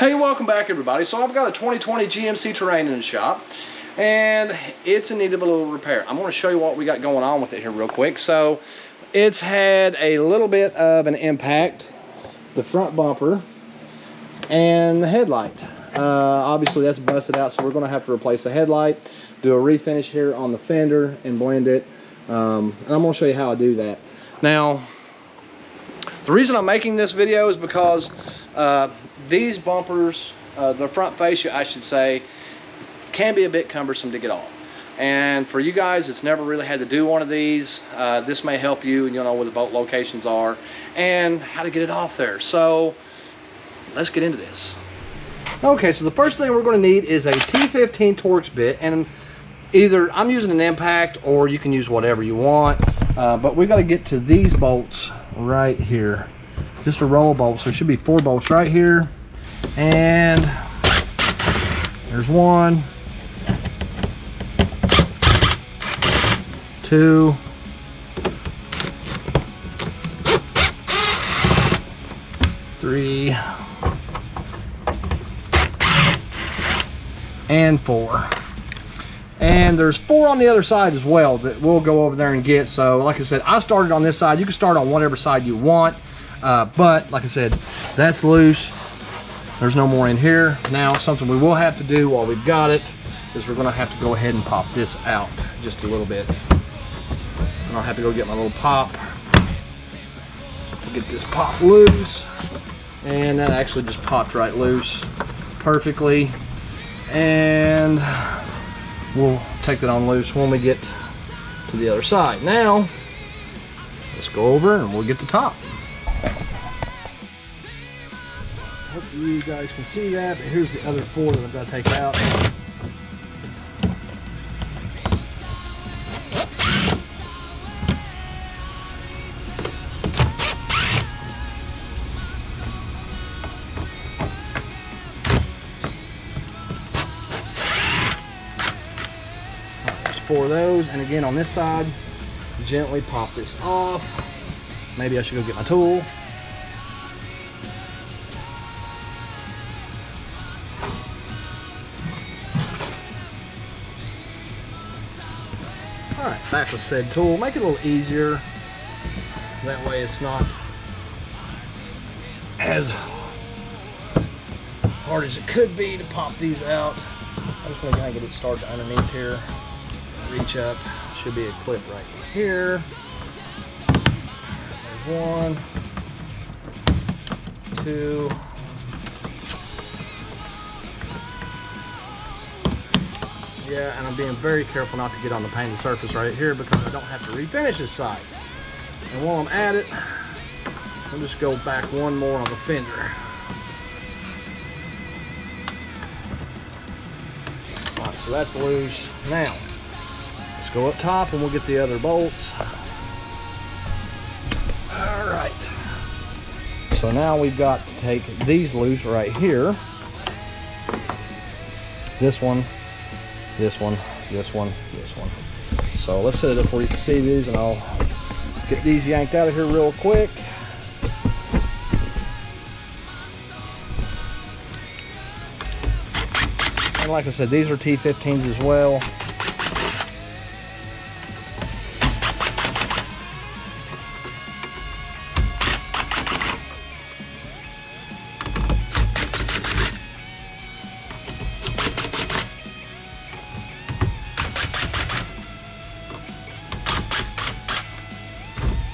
Hey, welcome back everybody. So I've got a 2020 GMC Terrain in the shop and it's in need of a little repair. I'm going to show you what we got going on with it here real quick. So it's had a little bit of an impact, the front bumper and the headlight. Obviously that's busted out, so we're going to have to replace the headlight, do a refinish here on the fender and blend it, and I'm going to show you how I do that. Now the reason I'm making this video is because these bumpers, the front fascia I should say, can be a bit cumbersome to get off. And for you guys that's never really had to do one of these, this may help you, and you'll know where the bolt locations are and how to get it off there. So let's get into this. Okay, so the first thing we're going to need is a T15 Torx bit, and either I'm using an impact or you can use whatever you want, but we got to get to these bolts right here. Just a row of bolts. There should be 4 bolts right here, and there's 1, 2, 3, and 4. And there's 4 on the other side as well that we'll go over there and get. So like I said, I started on this side. You can start on whatever side you want, but like I said, that's loose. There's no more in here. Now something we will have to do while we've got it is we're going to have to go ahead and pop this out just a little bit. And I'll have to go get my little pop to get this pop loose. And that actually just popped right loose perfectly. And we'll take that on loose when we get to the other side. Now, let's go over and we'll get the top. Hopefully you guys can see that, but here's the other 4 that I've got to take out. There's 4 of those, and again on this side, gently pop this off. Maybe I should go get my tool. Alright, back with said tool. Make it a little easier. That way it's not as hard as it could be to pop these out. I'm just going to get it started underneath here. Reach up. Should be a clip right here. There's 1, 2. Yeah, and I'm being very careful not to get on the painted surface right here because I don't have to refinish this side. And while I'm at it, I'll just go back 1 more on the fender. Alright, so that's loose. Now, let's go up top and we'll get the other bolts. Alright. So now we've got to take these loose right here. This one. This one, this one, this one. So let's set it up where you can see these, and I'll get these yanked out of here real quick. And like I said, these are T15s as well.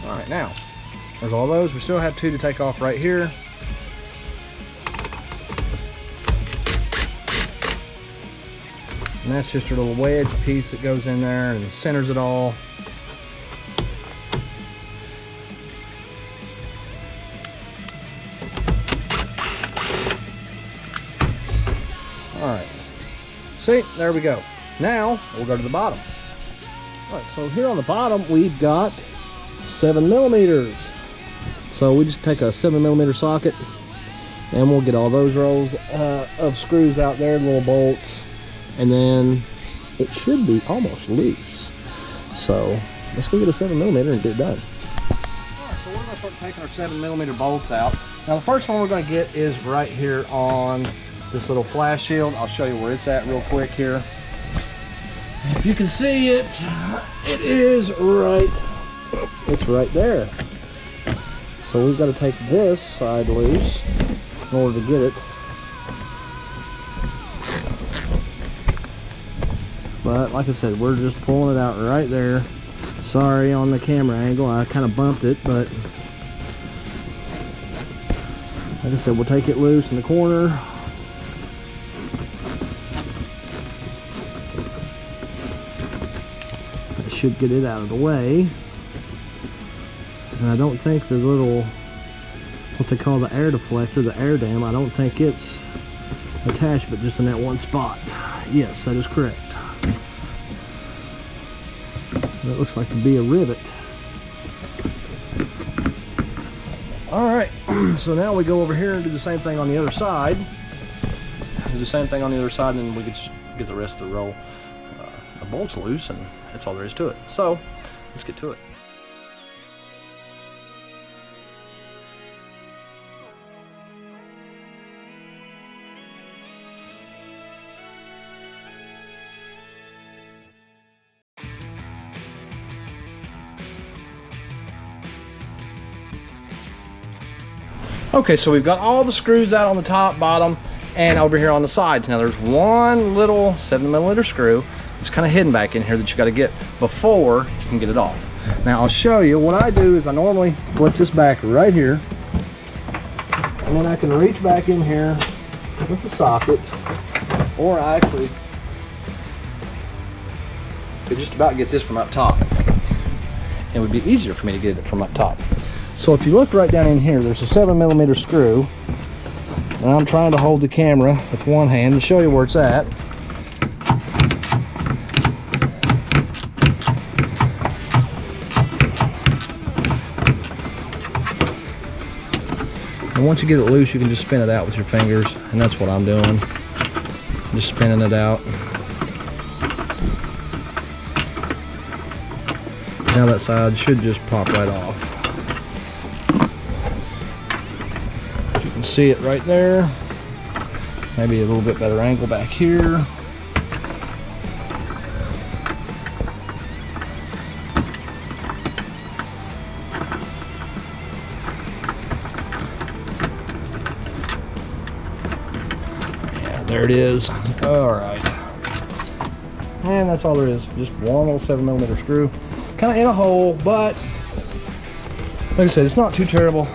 Alright, now, there's all those. We still have 2 to take off right here. And that's just a little wedge piece that goes in there and centers it all. Alright, see, there we go. Now, we'll go to the bottom. Alright, so here on the bottom, we've got 7mm. So we just take a 7mm socket and we'll get all those rows of screws out there, little bolts, and then it should be almost loose. So let's go get a 7mm and get it done. Alright, so we're going to start taking our 7mm bolts out. Now the first one we're going to get is right here on this little flash shield. I'll show you where it's at real quick here. If you can see it, it is right, it's right there. So we've got to take this side loose in order to get it. But like I said, we're just pulling it out right there. Sorry on the camera angle, I kind of bumped it, but like I said, we'll take it loose in the corner. I should get it out of the way. And I don't think the little, what they call the air deflector, the air dam, I don't think it's attached, but just in that one spot. Yes, that is correct. It looks like to be a rivet. Alright, so now we go over here and do the same thing on the other side. Do the same thing on the other side, and then we can just get the rest of the roll, the bolts loose, and that's all there is to it. So, let's get to it. Okay, so we've got all the screws out on the top, bottom, and over here on the sides. Now there's one little 7mm screw that's kind of hidden back in here that you got to get before you can get it off. Now I'll show you. What I do is I normally flip this back right here, and then I can reach back in here with the socket, or I actually could just about get this from up top. It would be easier for me to get it from up top. So if you look right down in here, there's a 7mm screw, and I'm trying to hold the camera with one hand and show you where it's at. And once you get it loose, you can just spin it out with your fingers, and that's what I'm doing. Just spinning it out. Now that side should just pop right off. You can see it right there. Maybe a little bit better angle back here. Yeah, there it is. All right. And that's all there is. Just one little 7mm screw. Kind of in a hole, but like I said, it's not too terrible.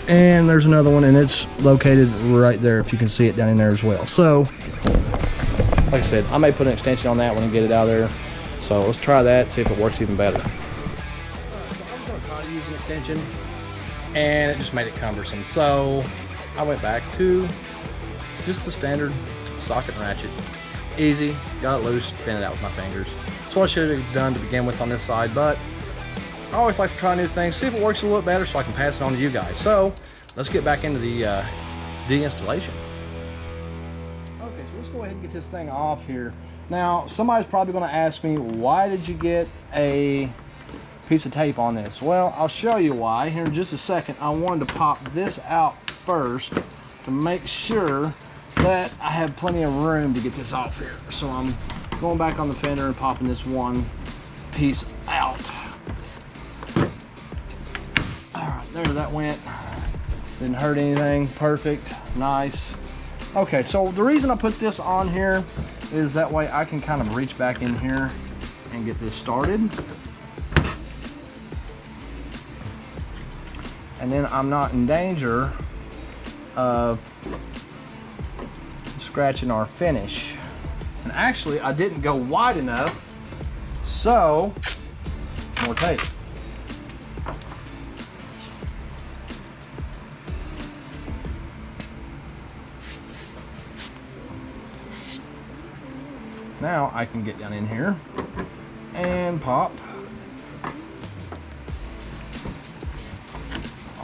And there's another one, and it's located right there, if you can see it down in there as well. So like I said, I may put an extension on that one and get it out of there. So let's try that, see if it works even better. So I'm going to try to use an extension, and it just made it cumbersome. So I went back to just a standard socket and ratchet. Easy, got it loose, spin it out with my fingers. That's what I should have done to begin with on this side, but I always like to try new things, see if it works a little bit better so I can pass it on to you guys. So let's get back into the de-installation. Okay, so let's go ahead and get this thing off here. Now, somebody's probably going to ask me, why did you get a piece of tape on this? Well, I'll show you why here in just a second. I wanted to pop this out first to make sure that I have plenty of room to get this off here. So I'm going back on the fender and popping this one piece out. All right, there that went. Didn't hurt anything. Perfect. Nice. Okay, so the reason I put this on here is that way I can kind of reach back in here and get this started. And then I'm not in danger of scratching our finish. And actually, I didn't go wide enough, so more tape. Now I can get down in here and pop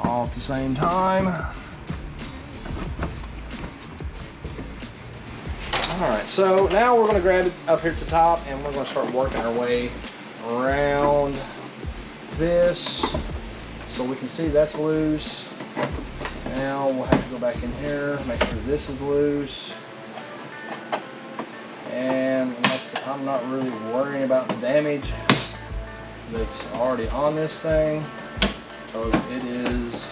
all at the same time. All right, so now we're gonna grab it up here at the top, and we're gonna start working our way around this so we can see that's loose. And Now we'll have to go back in here, make sure this is loose. And I'm not really worrying about the damage that's already on this thing, because it is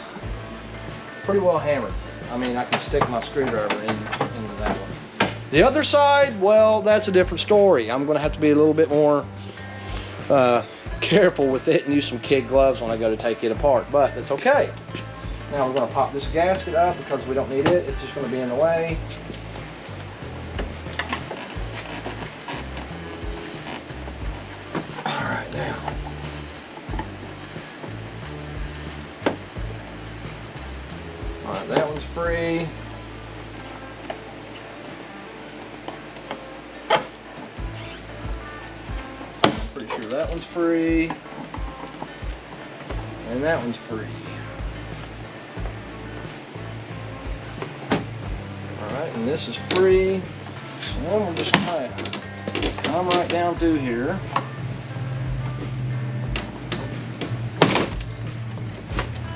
pretty well hammered. I mean, I can stick my screwdriver into that one. The other side, well, that's a different story. I'm gonna have to be a little bit more careful with it and use some kid gloves when I go to take it apart, but it's okay. Now we're gonna pop this gasket up because we don't need it. It's just gonna be in the way. All right, now. All right, that one's free. Pretty sure that one's free. And that one's free. Alright, and this is free. So then we'll just kind of come right down through here.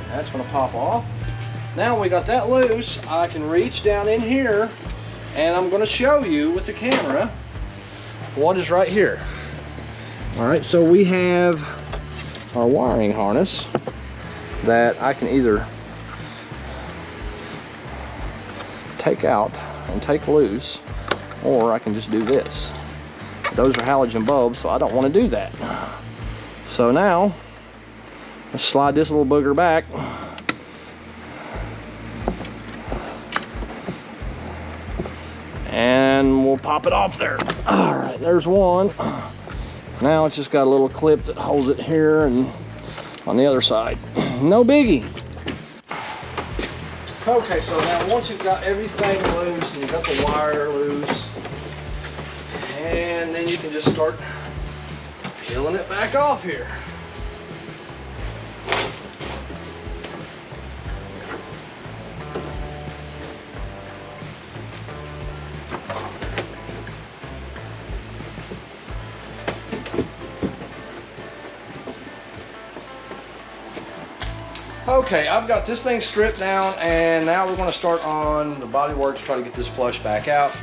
That's going to pop off. Now we got that loose, I can reach down in here and I'm going to show you with the camera what is right here. Alright, so we have our wiring harness that I can either take out and take loose, or I can just do this. Those are halogen bulbs, so I don't want to do that. So now let's slide this little booger back. And we'll pop it off there. All right, there's one. Now it's just got a little clip that holds it here and on the other side. No biggie. Okay, so now once you've got everything loose and you've got the wire loose, and then you can just start peeling it back off here. Okay, I've got this thing stripped down, and now we're going to start on the bodywork to try to get this flush back out.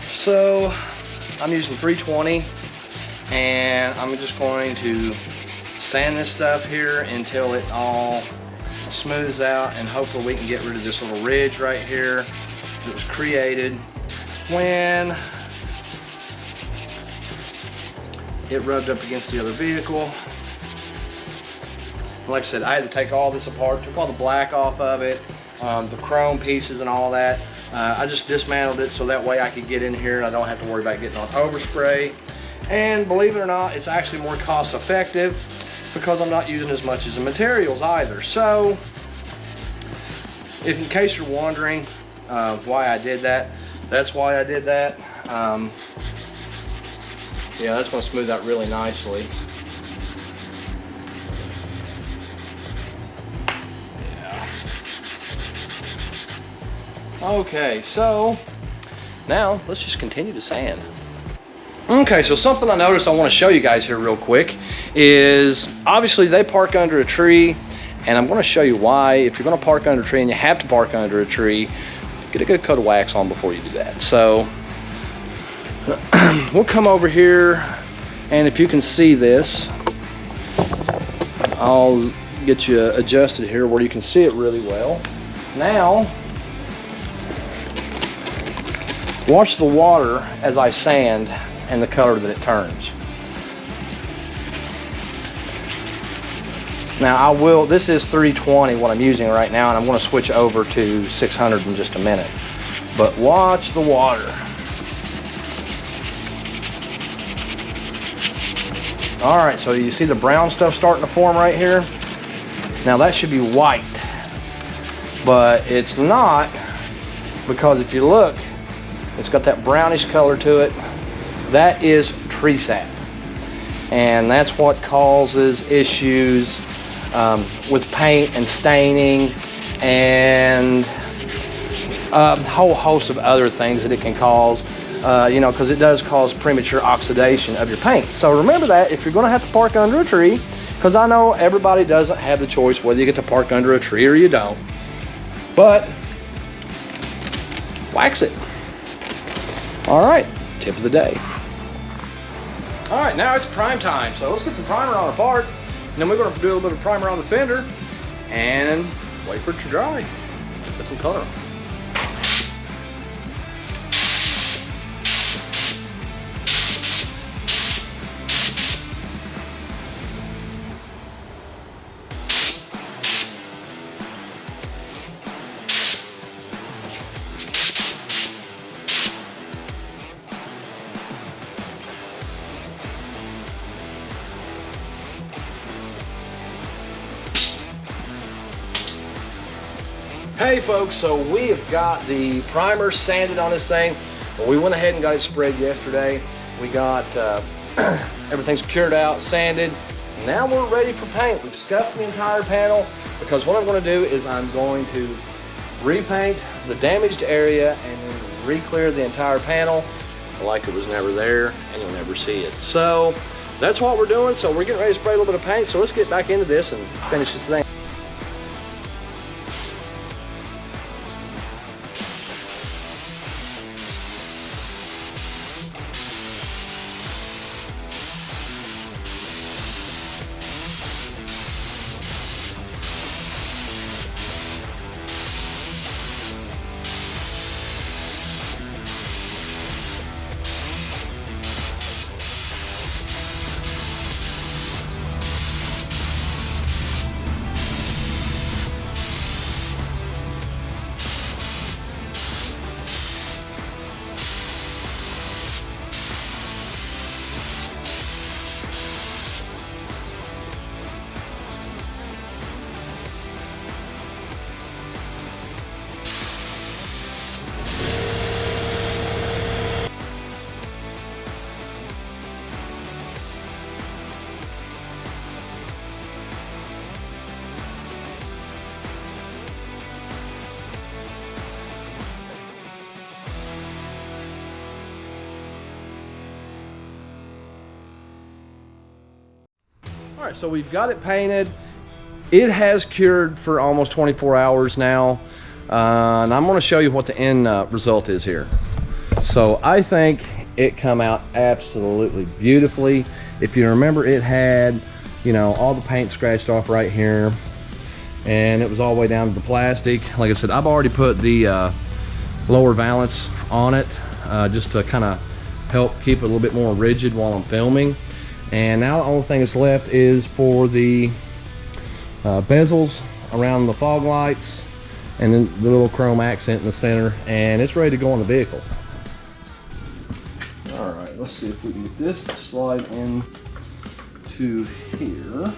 So I'm using 320, and I'm just going to sand this stuff here until it all smooths out, and hopefully we can get rid of this little ridge right here that was created when it rubbed up against the other vehicle. Like I said, I had to take all this apart, took all the black off of it, the chrome pieces and all that. I just dismantled it so that way I could get in here and I don't have to worry about getting on overspray. And believe it or not, it's actually more cost effective because I'm not using as much as the materials either. So, if in case you're wondering why I did that, that's why I did that. Yeah, that's going to smooth out really nicely. Okay, so now let's just continue to sand. Okay, so something I noticed I want to show you guys here real quick is obviously they park under a tree, and I'm going to show you why. If you're going to park under a tree and you have to park under a tree, get a good coat of wax on before you do that. So we'll come over here, and if you can see this, I'll get you adjusted here where you can see it really well. Now watch the water as I sand and the color that it turns. Now this is 320 what I'm using right now, and I'm going to switch over to 600 in just a minute. But watch the water. All right, so you see the brown stuff starting to form right here? Now that should be white, but it's not, because if you look, it's got that brownish color to it. That is tree sap. And that's what causes issues with paint and staining and a whole host of other things that it can cause, you know, because it does cause premature oxidation of your paint. So remember that if you're going to have to park under a tree, because I know everybody doesn't have the choice whether you get to park under a tree or you don't. but wax it. All right, tip of the day. All right, now it's prime time. So let's get some primer on our part, and then we're gonna do a little bit of primer on the fender and wait for it to dry. Put some color on. Hey folks, so we have got the primer sanded on this thing. Well, we went ahead and got it sprayed yesterday. We got everything's cured out, sanded. Now we're ready for paint. We've scuffed the entire panel because what I'm going to do is I'm going to repaint the damaged area and then re-clear the entire panel like it was never there, and you'll never see it. So that's what we're doing. So we're getting ready to spray a little bit of paint. So let's get back into this and finish this thing. All right, so we've got it painted. It has cured for almost 24 hours now. And I'm gonna show you what the end result is here. So I think it come out absolutely beautifully. If you remember, it had, you know, all the paint scratched off right here, and it was all the way down to the plastic. Like I said, I've already put the lower valance on it just to kind of help keep it a little bit more rigid while I'm filming. And now the only thing that's left is for the bezels around the fog lights and then the little chrome accent in the center, and it's ready to go on the vehicle. All right, let's see if we can get this to slide in to here.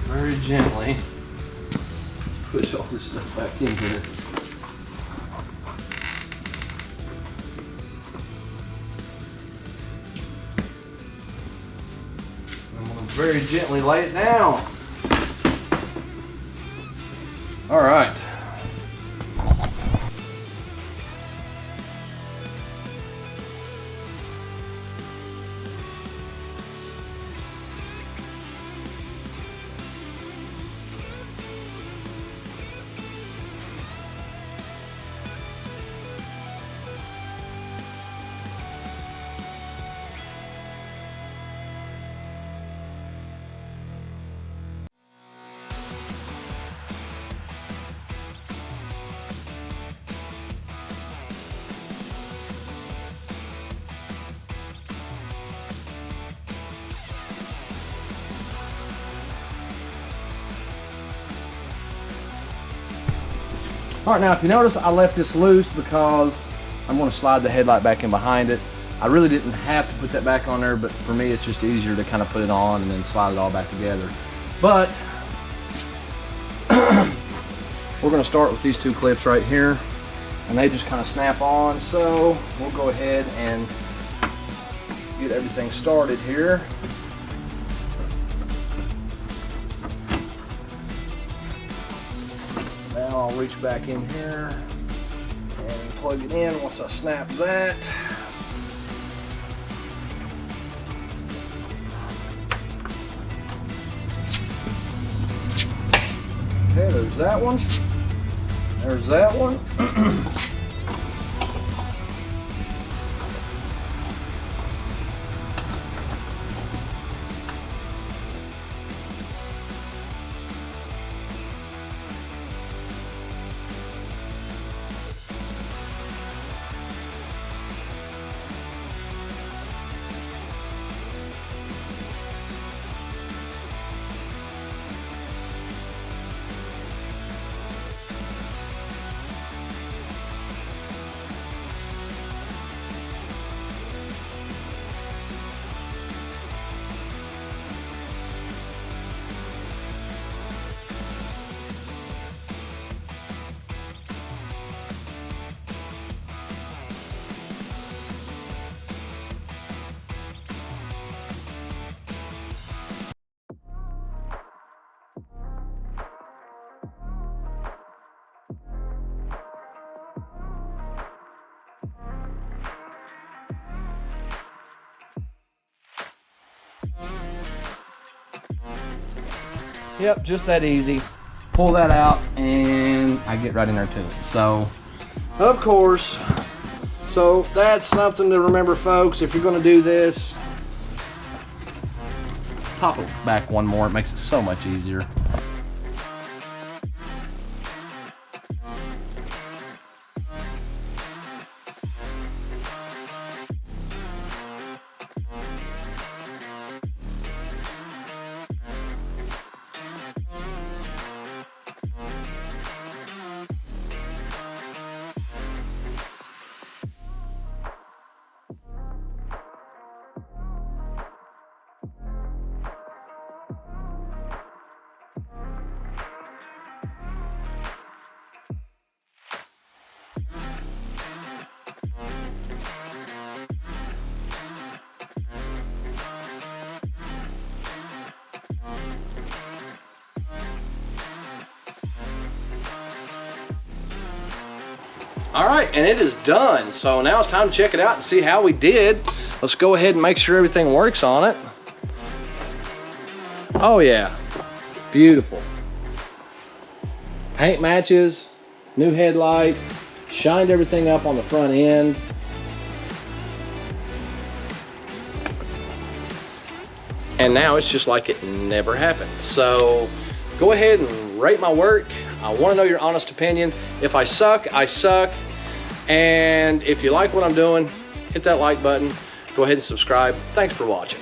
Very gently push all this stuff back in here. I'm going to very gently lay it down. All right. All right, now if you notice, I left this loose because I'm going to slide the headlight back in behind it. I really didn't have to put that back on there, but for me it's just easier to kind of put it on and then slide it all back together. But we're going to start with these two clips right here, and they just kind of snap on. So we'll go ahead and get everything started here. Now I'll reach back in here and plug it in once I snap that. Okay, there's that one. There's that one. Yep, just that easy. Pull that out and I get right in there to it. So, of course, so that's something to remember, folks. If you're gonna do this, pop it back one more. It makes it so much easier. All right, and it is done. So now it's time to check it out and see how we did. Let's go ahead and make sure everything works on it. Oh yeah, beautiful. Paint matches, new headlight, shined everything up on the front end. And now it's just like it never happened. So go ahead and rate my work. I want to know your honest opinion. If I suck, I suck. And if you like what I'm doing, hit that like button. Go ahead and subscribe. Thanks for watching.